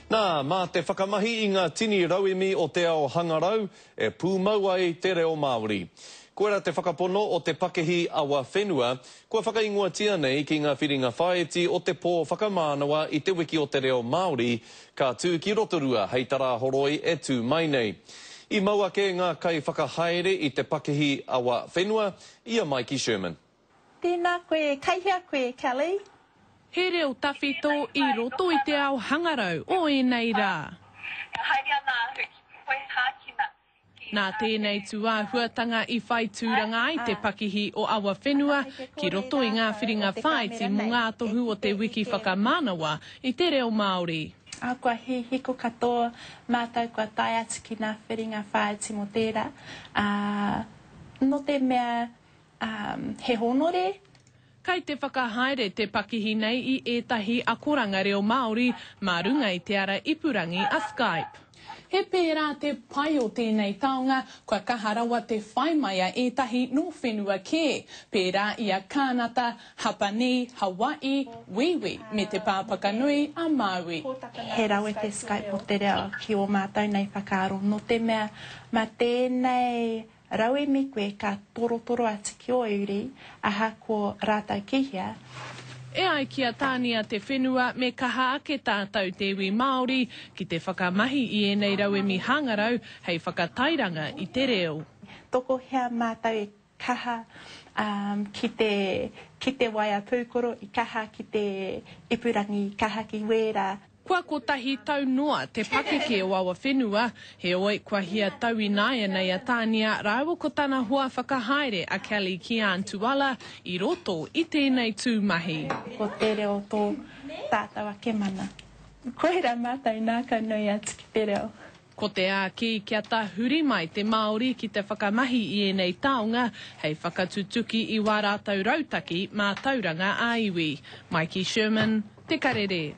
Nā, mā te whakamahi I ngā tini rauemi o te ao hangarau, e pūmaua I te reo Māori. Koera te whakapono o te pakehi awa whenua, kua whakaingoatia nei ki ngā whiringa whaeti o te pō whakamānawa I te wiki o te reo Māori, ka tū ki Rotorua hei tara horoi e tū mai nei. I maua ke ngā kai whakahaere I te pakehi awa whenua, ia Mikey Sherman. Tēnā koe, kaihia koe, Kelly. He reo tawhito I roto I te ao hangarau o enei rā. Nā tēnei tuāhuatanga I whai tūranga I te pakihi o awa whenua ki roto I ngā whiringa whaiti mō ngā tohu o te wiki whakamānawa I te reo Māori. Kua he hiko katoa mātou kua tai atu ki ngā whiringa whaiti mō tērā. No te mea he honore. Kai te whakahaere te pakihi nei I ētahi akoranga reo Māori mā runga I te ara ipurangi a Skype. He pērā te pai o tēnei taonga, kua kaharawa te whaimaia ētahi no whenua kē. Pērā ia kānata, Hapani, Hawaii, Wiwi, me te pāpaka nui a Maui. He rau e te Skype o te reo ki o mātou nei whakaaro. No te mea, mā tēnei rau e mi koe ka toro atu ki o uri, aha ko rātou kihia. E ai kia tānia te whenua me kaha ake tātou te iwi Māori ki te whakamahi I enei rauemi hangarau hei whakatairanga I te reo. Toko hea mātou e kaha ki te waia pūkoro, I kaha ki te ipurangi, I kaha ki wera. Kua kotahi tau noa te pakeke o awa whenua, he oi kua hia tau I nāia nei a tānia rāua ko tāna hoa whakahaere a Kelly ki Antuala I roto I tēnei tūmahi. Ko te reo tō tātou ake mana. Koera mātou nākau nui atu ki te reo. Ko te āki kia tā huri mai te Māori ki te whakamahi I enei taonga, hei whakatutuki I wā rātou rautaki mā tauranga a iwi. Mikey Sherman, Te Karere.